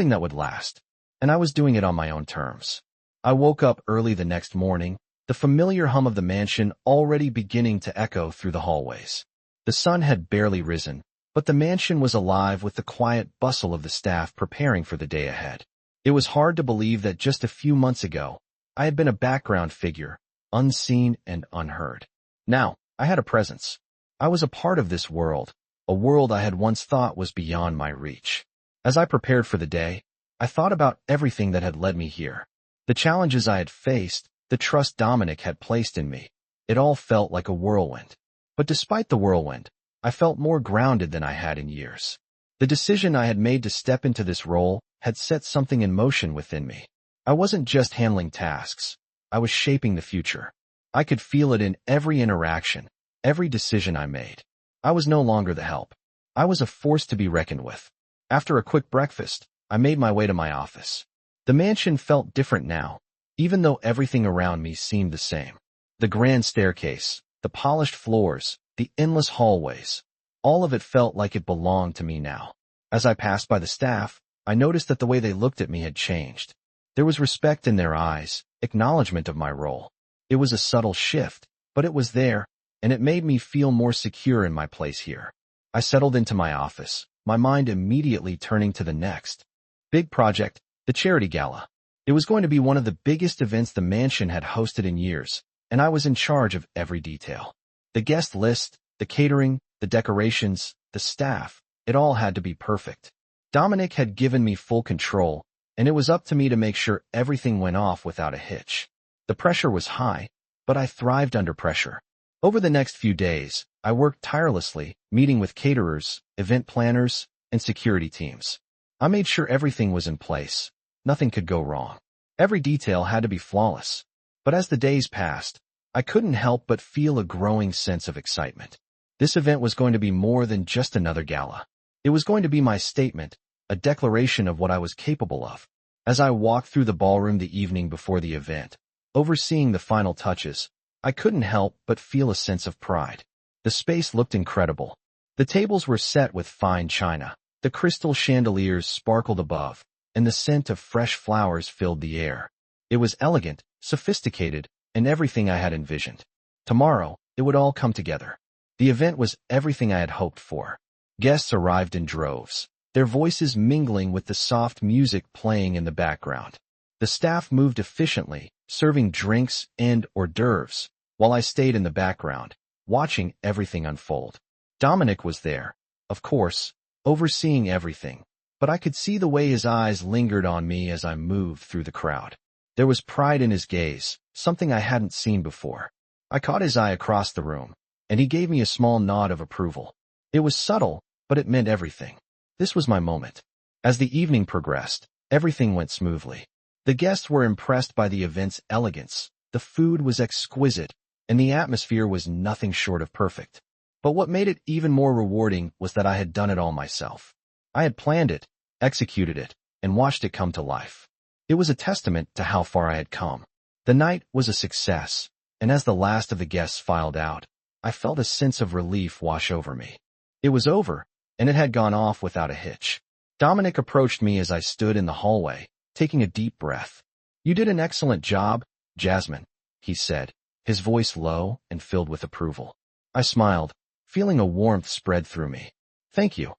that would last, and I was doing it on my own terms. I woke up early the next morning, the familiar hum of the mansion already beginning to echo through the hallways. The sun had barely risen, but the mansion was alive with the quiet bustle of the staff preparing for the day ahead. It was hard to believe that just a few months ago, I had been a background figure, unseen and unheard. Now, I had a presence. I was a part of this world, a world I had once thought was beyond my reach. As I prepared for the day, I thought about everything that had led me here. The challenges I had faced, the trust Dominic had placed in me. It all felt like a whirlwind. But despite the whirlwind, I felt more grounded than I had in years. The decision I had made to step into this role had set something in motion within me. I wasn't just handling tasks. I was shaping the future. I could feel it in every interaction, every decision I made. I was no longer the help. I was a force to be reckoned with. After a quick breakfast, I made my way to my office. The mansion felt different now, even though everything around me seemed the same. The grand staircase, the polished floors, the endless hallways, all of it felt like it belonged to me now. As I passed by the staff, I noticed that the way they looked at me had changed. There was respect in their eyes, acknowledgement of my role. It was a subtle shift, but it was there, and it made me feel more secure in my place here. I settled into my office, my mind immediately turning to the next big project, the charity gala. It was going to be one of the biggest events the mansion had hosted in years, and I was in charge of every detail. The guest list, the catering, the decorations, the staff, it all had to be perfect. Dominic had given me full control, and it was up to me to make sure everything went off without a hitch. The pressure was high, but I thrived under pressure. Over the next few days, I worked tirelessly, meeting with caterers, event planners, and security teams. I made sure everything was in place. Nothing could go wrong. Every detail had to be flawless. But as the days passed, I couldn't help but feel a growing sense of excitement. This event was going to be more than just another gala. It was going to be my statement, a declaration of what I was capable of. As I walked through the ballroom the evening before the event, overseeing the final touches, I couldn't help but feel a sense of pride. The space looked incredible. The tables were set with fine china, the crystal chandeliers sparkled above, and the scent of fresh flowers filled the air. It was elegant, sophisticated, and everything I had envisioned. Tomorrow, it would all come together. The event was everything I had hoped for. Guests arrived in droves, their voices mingling with the soft music playing in the background. The staff moved efficiently, serving drinks and hors d'oeuvres, while I stayed in the background, watching everything unfold. Dominic was there, of course, overseeing everything, but I could see the way his eyes lingered on me as I moved through the crowd. There was pride in his gaze, something I hadn't seen before. I caught his eye across the room, and he gave me a small nod of approval. It was subtle, but it meant everything. This was my moment. As the evening progressed, everything went smoothly. The guests were impressed by the event's elegance, the food was exquisite, and the atmosphere was nothing short of perfect. But what made it even more rewarding was that I had done it all myself. I had planned it, executed it, and watched it come to life. It was a testament to how far I had come. The night was a success, and as the last of the guests filed out, I felt a sense of relief wash over me. It was over, and it had gone off without a hitch. Dominic approached me as I stood in the hallway, taking a deep breath. "You did an excellent job, Jasmine," he said, his voice low and filled with approval. I smiled, feeling a warmth spread through me. "Thank you,"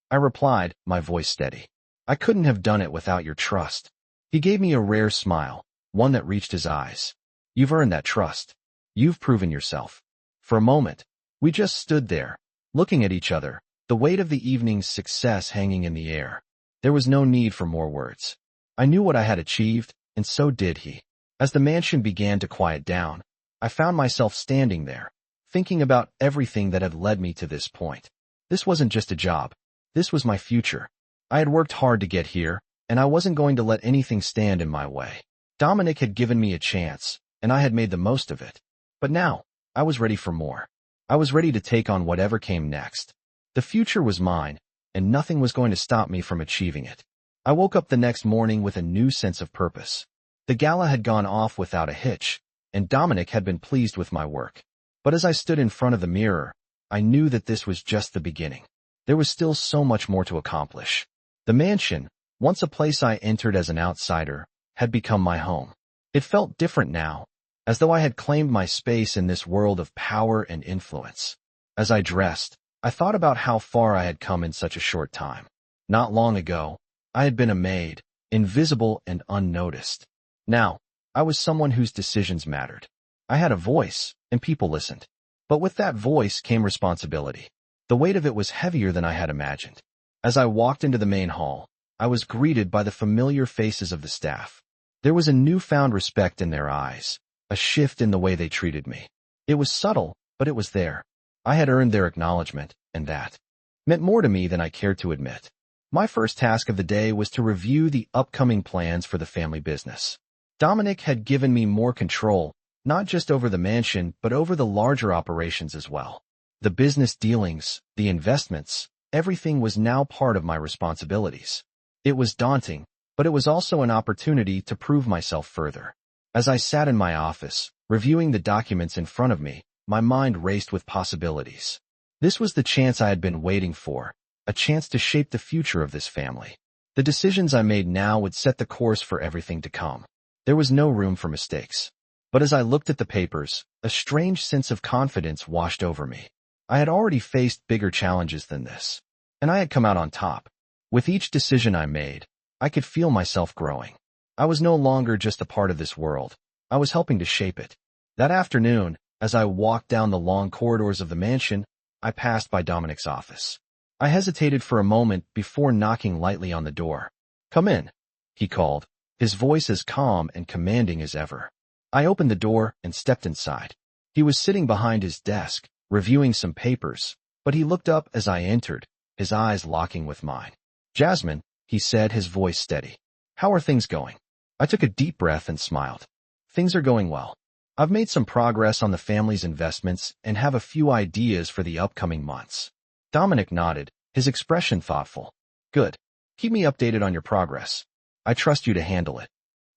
I replied, my voice steady. "I couldn't have done it without your trust." He gave me a rare smile, one that reached his eyes. "You've earned that trust. You've proven yourself." For a moment, we just stood there, looking at each other, the weight of the evening's success hanging in the air. There was no need for more words. I knew what I had achieved, and so did he. As the mansion began to quiet down, I found myself standing there, thinking about everything that had led me to this point. This wasn't just a job. This was my future. I had worked hard to get here, and I wasn't going to let anything stand in my way. Dominic had given me a chance, and I had made the most of it. But now, I was ready for more. I was ready to take on whatever came next. The future was mine, and nothing was going to stop me from achieving it. I woke up the next morning with a new sense of purpose. The gala had gone off without a hitch, and Dominic had been pleased with my work. But as I stood in front of the mirror, I knew that this was just the beginning. There was still so much more to accomplish. The mansion, once a place I entered as an outsider, had become my home. It felt different now, as though I had claimed my space in this world of power and influence. As I dressed, I thought about how far I had come in such a short time. Not long ago, I had been a maid, invisible and unnoticed. Now, I was someone whose decisions mattered. I had a voice, and people listened. But with that voice came responsibility. The weight of it was heavier than I had imagined. As I walked into the main hall, I was greeted by the familiar faces of the staff. There was a newfound respect in their eyes, a shift in the way they treated me. It was subtle, but it was there. I had earned their acknowledgement, and that meant more to me than I cared to admit. My first task of the day was to review the upcoming plans for the family business. Dominic had given me more control, not just over the mansion, but over the larger operations as well. The business dealings, the investments, everything was now part of my responsibilities. It was daunting, but it was also an opportunity to prove myself further. As I sat in my office, reviewing the documents in front of me, my mind raced with possibilities. This was the chance I had been waiting for, a chance to shape the future of this family. The decisions I made now would set the course for everything to come. There was no room for mistakes. But as I looked at the papers, a strange sense of confidence washed over me. I had already faced bigger challenges than this, and I had come out on top. With each decision I made, I could feel myself growing. I was no longer just a part of this world. I was helping to shape it. That afternoon, as I walked down the long corridors of the mansion, I passed by Dominic's office. I hesitated for a moment before knocking lightly on the door. "Come in," he called, his voice as calm and commanding as ever. I opened the door and stepped inside. He was sitting behind his desk, reviewing some papers, but he looked up as I entered, his eyes locking with mine. "Jasmine," he said, his voice steady. "How are things going?" I took a deep breath and smiled. "Things are going well. I've made some progress on the family's investments and have a few ideas for the upcoming months." Dominic nodded, his expression thoughtful. "Good. Keep me updated on your progress. I trust you to handle it."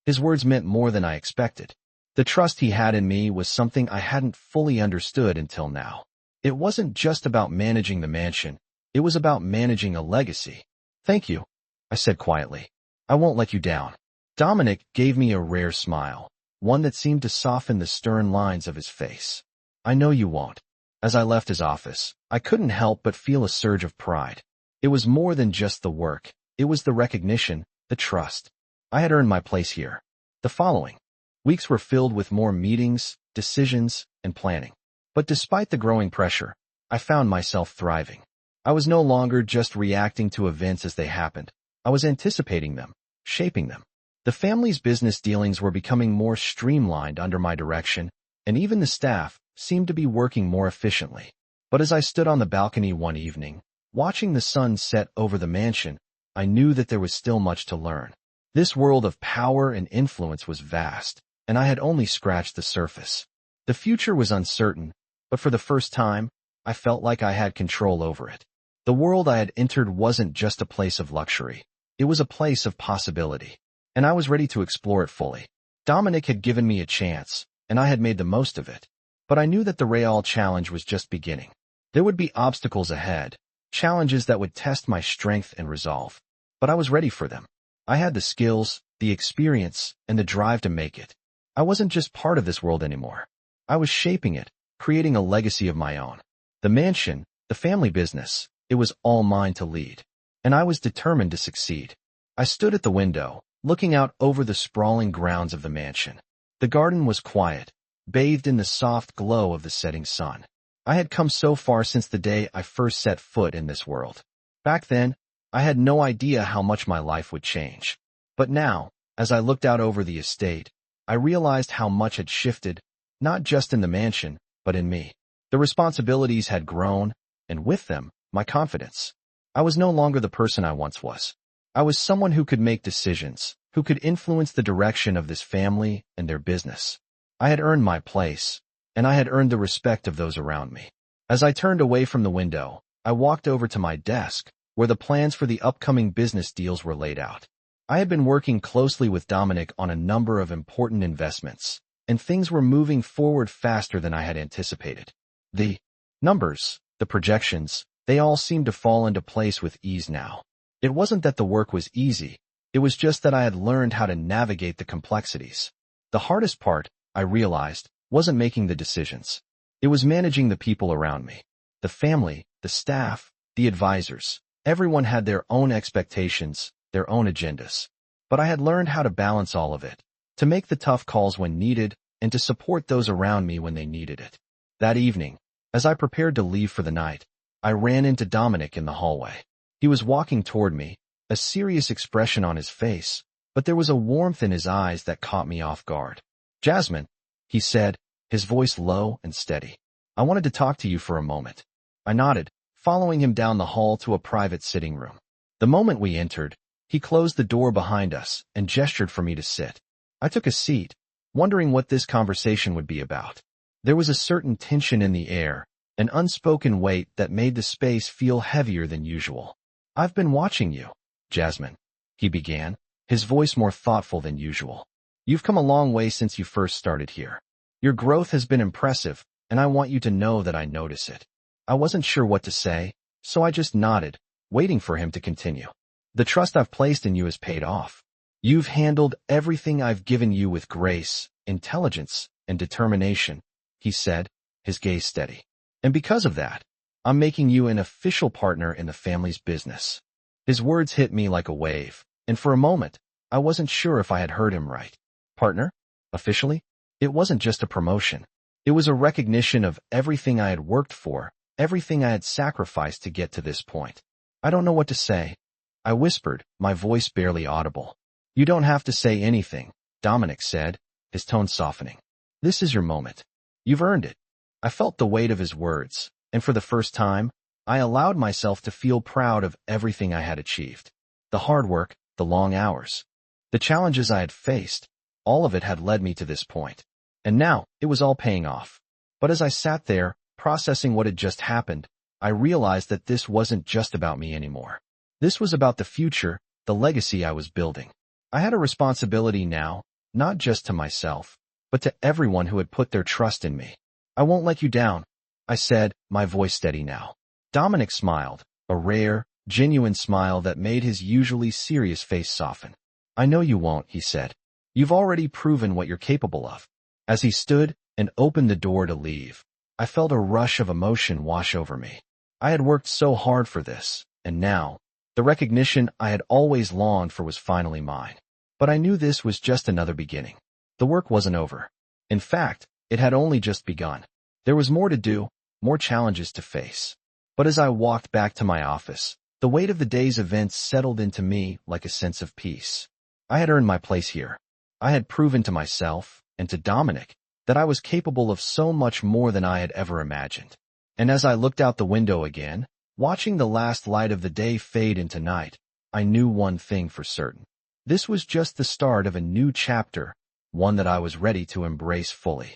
His words meant more than I expected. The trust he had in me was something I hadn't fully understood until now. It wasn't just about managing the mansion. It was about managing a legacy. "Thank you," I said quietly. "I won't let you down." Dominic gave me a rare smile, one that seemed to soften the stern lines of his face. "I know you won't." As I left his office, I couldn't help but feel a surge of pride. It was more than just the work. It was the recognition, the trust. I had earned my place here. The following weeks were filled with more meetings, decisions, and planning. But despite the growing pressure, I found myself thriving. I was no longer just reacting to events as they happened. I was anticipating them, shaping them. The family's business dealings were becoming more streamlined under my direction, and even the staff, seemed to be working more efficiently. But as I stood on the balcony one evening, watching the sun set over the mansion, I knew that there was still much to learn. This world of power and influence was vast, and I had only scratched the surface. The future was uncertain, but for the first time, I felt like I had control over it. The world I had entered wasn't just a place of luxury. It was a place of possibility, and I was ready to explore it fully. Dominic had given me a chance, and I had made the most of it. But I knew that the Real challenge was just beginning. There would be obstacles ahead, challenges that would test my strength and resolve. But I was ready for them. I had the skills, the experience, and the drive to make it. I wasn't just part of this world anymore. I was shaping it, creating a legacy of my own. The mansion, the family business, it was all mine to lead. And I was determined to succeed. I stood at the window, looking out over the sprawling grounds of the mansion. The garden was quiet, bathed in the soft glow of the setting sun. I had come so far since the day I first set foot in this world. Back then, I had no idea how much my life would change. But now, as I looked out over the estate, I realized how much had shifted, not just in the mansion, but in me. The responsibilities had grown, and with them, my confidence. I was no longer the person I once was. I was someone who could make decisions, who could influence the direction of this family and their business. I had earned my place, and I had earned the respect of those around me. As I turned away from the window, I walked over to my desk, where the plans for the upcoming business deals were laid out. I had been working closely with Dominic on a number of important investments, and things were moving forward faster than I had anticipated. The numbers, the projections, they all seemed to fall into place with ease now. It wasn't that the work was easy, it was just that I had learned how to navigate the complexities. The hardest part, I realized, wasn't making the decisions. It was managing the people around me. The family, the staff, the advisors. Everyone had their own expectations, their own agendas. But I had learned how to balance all of it, to make the tough calls when needed, and to support those around me when they needed it. That evening, as I prepared to leave for the night, I ran into Dominic in the hallway. He was walking toward me, a serious expression on his face, but there was a warmth in his eyes that caught me off guard. "Jasmine," he said, his voice low and steady. "I wanted to talk to you for a moment." I nodded, following him down the hall to a private sitting room. The moment we entered, he closed the door behind us and gestured for me to sit. I took a seat, wondering what this conversation would be about. There was a certain tension in the air, an unspoken weight that made the space feel heavier than usual. "I've been watching you, Jasmine," he began, his voice more thoughtful than usual. "You've come a long way since you first started here. Your growth has been impressive, and I want you to know that I notice it." I wasn't sure what to say, so I just nodded, waiting for him to continue. "The trust I've placed in you has paid off. You've handled everything I've given you with grace, intelligence, and determination," he said, his gaze steady. "And because of that, I'm making you an official partner in the family's business." His words hit me like a wave, and for a moment, I wasn't sure if I had heard him right. Partner? Officially? It wasn't just a promotion. It was a recognition of everything I had worked for, everything I had sacrificed to get to this point. "I don't know what to say," I whispered, my voice barely audible. "You don't have to say anything," Dominic said, his tone softening. "This is your moment. You've earned it." I felt the weight of his words, and for the first time, I allowed myself to feel proud of everything I had achieved. The hard work, the long hours, the challenges I had faced, all of it had led me to this point. And now, it was all paying off. But as I sat there, processing what had just happened, I realized that this wasn't just about me anymore. This was about the future, the legacy I was building. I had a responsibility now, not just to myself, but to everyone who had put their trust in me. "I won't let you down," I said, my voice steady now. Dominic smiled, a rare, genuine smile that made his usually serious face soften. "I know you won't," he said. "You've already proven what you're capable of." As he stood and opened the door to leave, I felt a rush of emotion wash over me. I had worked so hard for this, and now, the recognition I had always longed for was finally mine. But I knew this was just another beginning. The work wasn't over. In fact, it had only just begun. There was more to do, more challenges to face. But as I walked back to my office, the weight of the day's events settled into me like a sense of peace. I had earned my place here. I had proven to myself, and to Dominic, that I was capable of so much more than I had ever imagined. And as I looked out the window again, watching the last light of the day fade into night, I knew one thing for certain. This was just the start of a new chapter, one that I was ready to embrace fully.